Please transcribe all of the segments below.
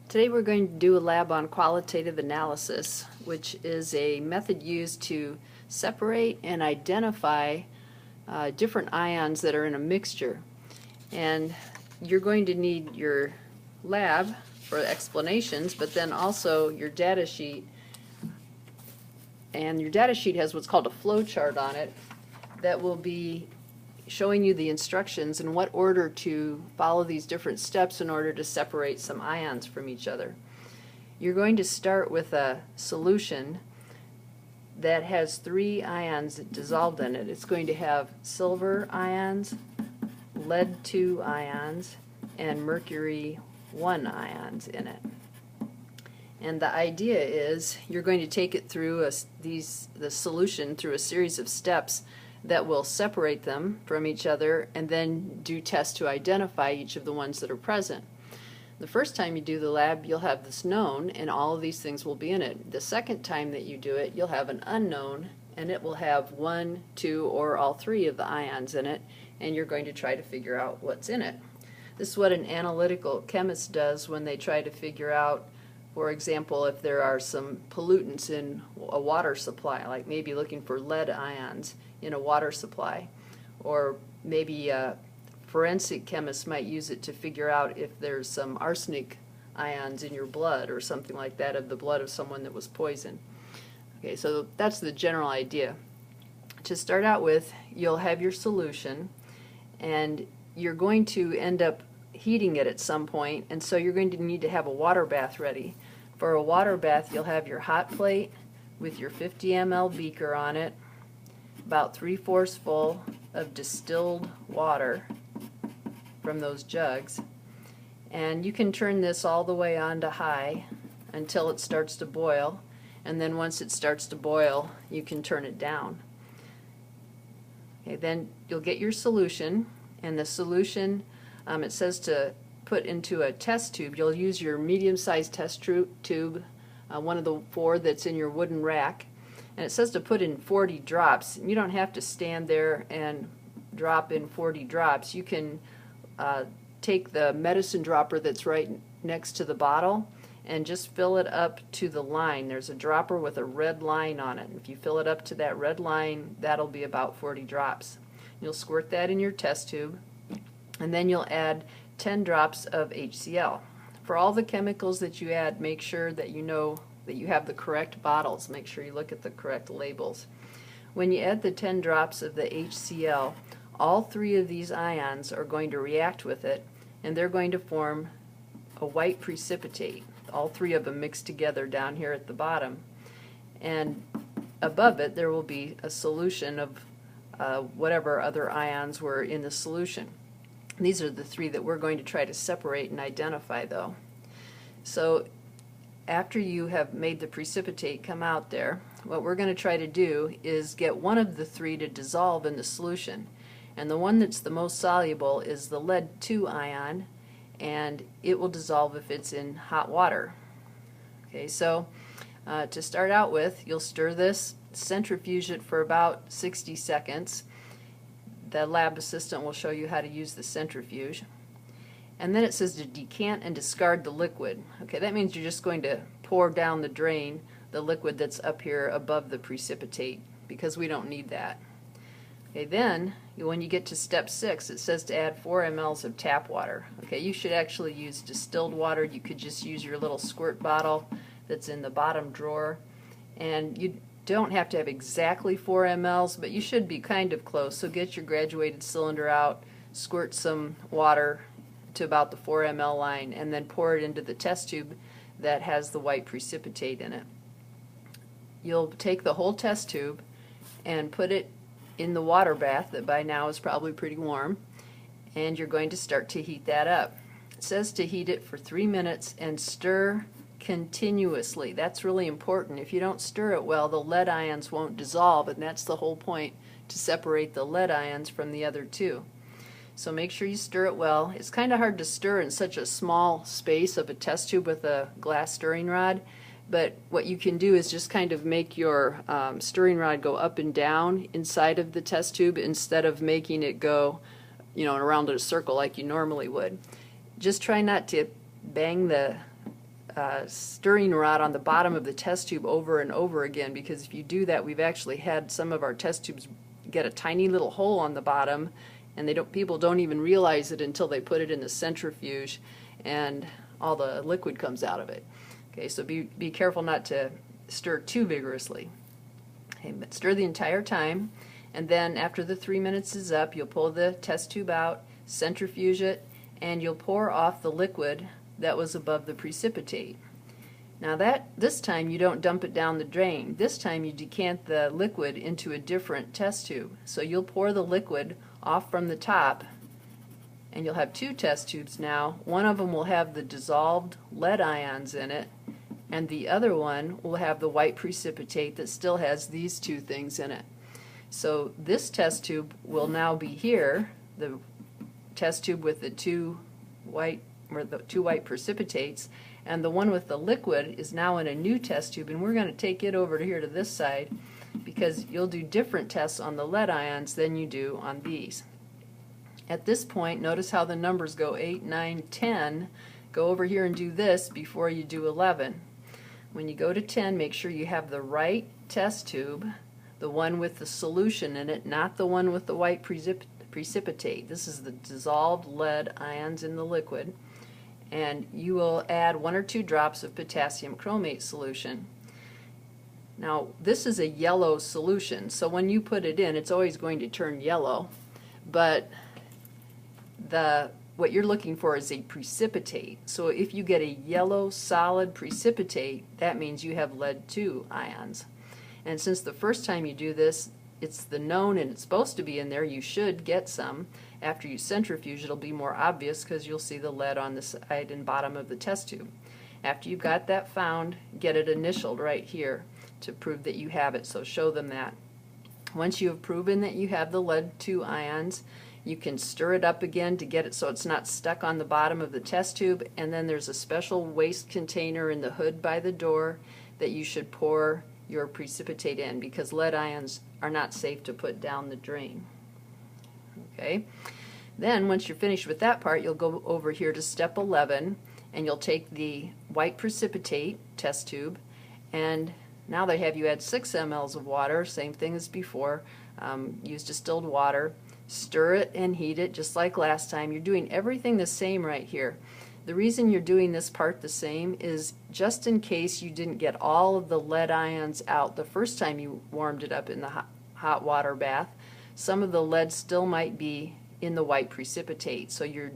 Today we're going to do a lab on qualitative analysis, which is a method used to separate and identify different ions that are in a mixture. And you're going to need your lab for explanations, but then also your data sheet. And your data sheet has what's called a flow chart on it that will be showing you the instructions in what order to follow these different steps in order to separate some ions from each other. You're going to start with a solution that has 3 ions dissolved in it. It's going to have silver ions, lead 2 ions, and mercury 1 ions in it. And the idea is you're going to take it through the solution through a series of steps that will separate them from each other and then do tests to identify each of the ones that are present. The first time you do the lab, you'll have this known and all of these things will be in it. The second time that you do it, you'll have an unknown and it will have 1, 2, or all 3 of the ions in it, and you're going to try to figure out what's in it. This is what an analytical chemist does when they try to figure out, for example, if there are some pollutants in a water supply, like maybe looking for lead ions in a water supply, or maybe forensic chemists might use it to figure out if there's some arsenic ions in your blood or something like that, of the blood of someone that was poisoned. Okay, so that's the general idea. To start out with, you'll have your solution and you're going to end up heating it at some point, and so you're going to need to have a water bath ready. For a water bath, you'll have your hot plate with your 50 ml beaker on it, about 3/4 full of distilled water from those jugs, and you can turn this all the way on to high until it starts to boil, and then once it starts to boil you can turn it down. Okay, then you'll get your solution, and the solution it says to put into a test tube. You'll use your medium-sized test tube, one of the 4 that's in your wooden rack, and it says to put in 40 drops. You don't have to stand there and drop in 40 drops. You can take the medicine dropper that's right next to the bottle and just fill it up to the line. There's a dropper with a red line on it. If you fill it up to that red line, that'll be about 40 drops. You'll squirt that in your test tube, and then you'll add 10 drops of HCl. For all the chemicals that you add, make sure that you know that you have the correct bottles. Make sure you look at the correct labels. When you add the 10 drops of the HCl, all 3 of these ions are going to react with it, and they're going to form a white precipitate. All 3 of them mixed together down here at the bottom. And above it there will be a solution of whatever other ions were in the solution. These are the 3 that we're going to try to separate and identify, though. So after you have made the precipitate come out there, what we're going to try to do is get one of the 3 to dissolve in the solution. And the one that's the most soluble is the lead 2 ion, and it will dissolve if it's in hot water. Okay, so to start out with, you'll stir this, centrifuge it for about 60 seconds. The lab assistant will show you how to use the centrifuge. And then it says to decant and discard the liquid. Okay, that means you're just going to pour down the drain the liquid that's up here above the precipitate, because we don't need that. Okay, then when you get to step 6, it says to add 4 mLs of tap water. Okay, you should actually use distilled water. You could just use your little squirt bottle that's in the bottom drawer, and you don't have to have exactly 4 mLs, but you should be kind of close. So get your graduated cylinder out, squirt some water to about the 4 ml line, and then pour it into the test tube that has the white precipitate in it. You'll take the whole test tube and put it in the water bath that by now is probably pretty warm, and you're going to start to heat that up. It says to heat it for 3 minutes and stir continuously. That's really important. If you don't stir it well, the lead ions won't dissolve, and that's the whole point, to separate the lead ions from the other 2. So make sure you stir it well. It's kind of hard to stir in such a small space of a test tube with a glass stirring rod, but what you can do is just kind of make your stirring rod go up and down inside of the test tube instead of making it go, you know, around in a circle like you normally would. Just try not to bang the stirring rod on the bottom of the test tube over and over again, because if you do that, we've actually had some of our test tubes get a tiny little hole on the bottom, and people don't even realize it until they put it in the centrifuge and all the liquid comes out of it. Okay, so be careful not to stir too vigorously. Okay, but stir the entire time, and then after the 3 minutes is up, you'll pull the test tube out, centrifuge it, and you'll pour off the liquid that was above the precipitate. Now this time you don't dump it down the drain. This time you decant the liquid into a different test tube. So you'll pour the liquid off from the top, and you'll have 2 test tubes now. One of them will have the dissolved lead ions in it, and the other one will have the white precipitate that still has these 2 things in it. So this test tube will now be here, the test tube with the 2 white precipitates, and the one with the liquid is now in a new test tube, and we're going to take it over to here to this side, because you'll do different tests on the lead ions than you do on these. At this point, notice how the numbers go 8, 9, 10. Go over here and do this before you do 11. When you go to 10, make sure you have the right test tube, the one with the solution in it, not the one with the white precipitate. This is the dissolved lead ions in the liquid. And you will add 1 or 2 drops of potassium chromate solution. Now, this is a yellow solution, so when you put it in, it's always going to turn yellow. But what you're looking for is a precipitate. So if you get a yellow solid precipitate, that means you have lead 2 ions. And since the first time you do this, it's the known and it's supposed to be in there, you should get some. After you centrifuge, it'll be more obvious because you'll see the lead on the side and bottom of the test tube. After you've got that found, get it initialed right here to prove that you have it, so show them that. Once you have proven that you have the lead 2 ions, you can stir it up again to get it so it's not stuck on the bottom of the test tube, and then there's a special waste container in the hood by the door that you should pour your precipitate in, because lead ions are not safe to put down the drain. Okay. Then once you're finished with that part, you'll go over here to step 11, and you'll take the white precipitate test tube, and now they have you add 6 mLs of water, same thing as before. Use distilled water, stir it and heat it just like last time. You're doing everything the same right here. The reason you're doing this part the same is just in case you didn't get all of the lead ions out the first time you warmed it up in the hot water bath. Some of the lead still might be in the white precipitate, so you're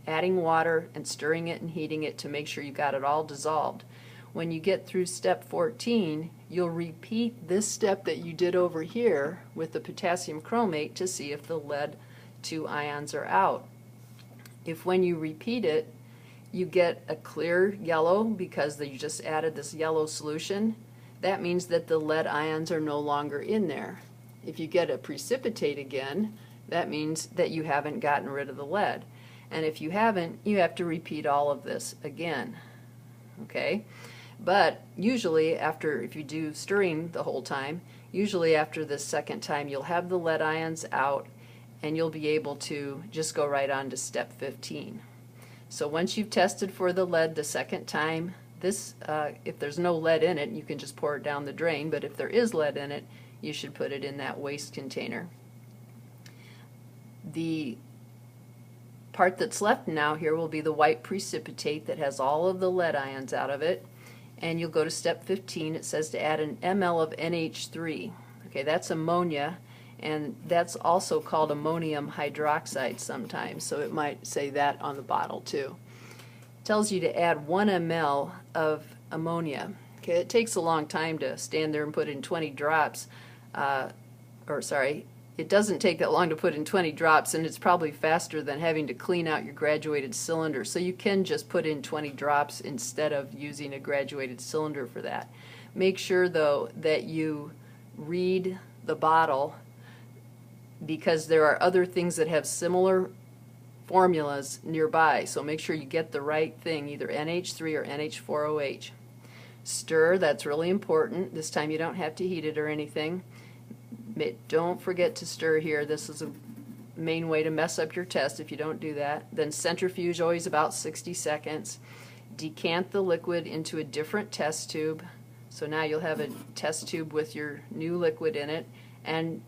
adding water and stirring it and heating it to make sure you got it all dissolved. When you get through step 14, you'll repeat this step that you did over here with the potassium chromate to see if the lead 2 ions are out. If when you repeat it, you get a clear yellow because you just added this yellow solution, that means that the lead ions are no longer in there. If you get a precipitate again, that means that you haven't gotten rid of the lead. And if you haven't, you have to repeat all of this again. Okay? But usually if you do stirring the whole time, usually after the second time you'll have the lead ions out and you'll be able to just go right on to step 15. So once you've tested for the lead the second time, if there's no lead in it, you can just pour it down the drain, but if there is lead in it, you should put it in that waste container. The part that's left now here will be the white precipitate that has all of the lead ions out of it, and you'll go to step 15. It says to add an ml of NH3. Okay, that's ammonia, and that's also called ammonium hydroxide sometimes, so it might say that on the bottle too. It tells you to add 1 ml of ammonia. Okay, it takes a long time to stand there and put in 20 drops. It doesn't take that long to put in 20 drops, and it's probably faster than having to clean out your graduated cylinder. So you can just put in 20 drops instead of using a graduated cylinder for that. Make sure, though, that you read the bottle, because there are other things that have similar formulas nearby. So make sure you get the right thing, either NH3 or NH4OH. Stir, that's really important. This time you don't have to heat it or anything. Don't forget to stir here. This is a main way to mess up your test if you don't do that. Then centrifuge, always about 60 seconds. decant the liquid into a different test tube. So now you'll have a test tube with your new liquid in it, and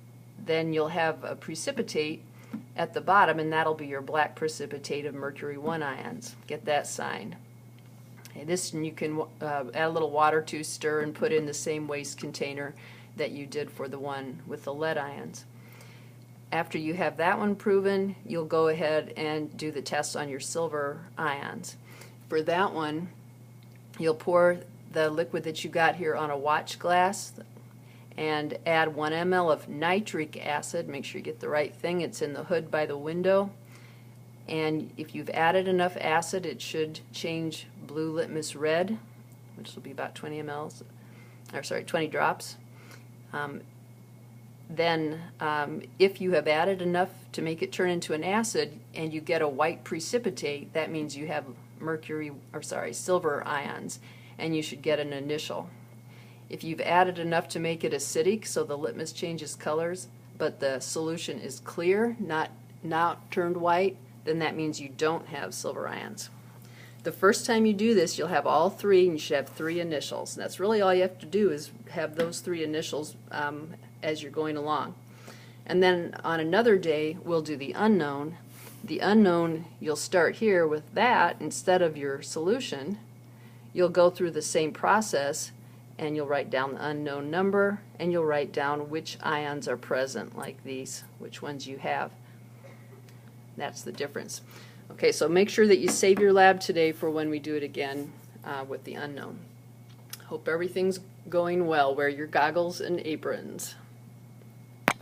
then you'll have a precipitate at the bottom, and that'll be your black precipitate of mercury 1 ions. Get that signed. Okay, this you can add a little water to, stir, and put in the same waste container that you did for the one with the lead ions. After you have that one proven, you'll go ahead and do the test on your silver ions. For that one, you'll pour the liquid that you got here on a watch glass and add 1 ml of nitric acid. Make sure you get the right thing. It's in the hood by the window. And if you've added enough acid, it should change blue litmus red, which will be about 20 mLs, or sorry, 20 drops. Then if you have added enough to make it turn into an acid and you get a white precipitate, that means you have silver ions, and you should get an initial. If you've added enough to make it acidic, so the litmus changes colors, but the solution is clear, not turned white, then that means you don't have silver ions. The first time you do this, you'll have all three, and you should have 3 initials. And that's really all you have to do, is have those 3 initials as you're going along. And then on another day, we'll do the unknown. The unknown, you'll start here with that instead of your solution. You'll go through the same process, and you'll write down the unknown number, and you'll write down which ions are present, like these, which ones you have. That's the difference. Okay, so make sure that you save your lab today for when we do it again with the unknown. Hope everything's going well. Wear your goggles and aprons.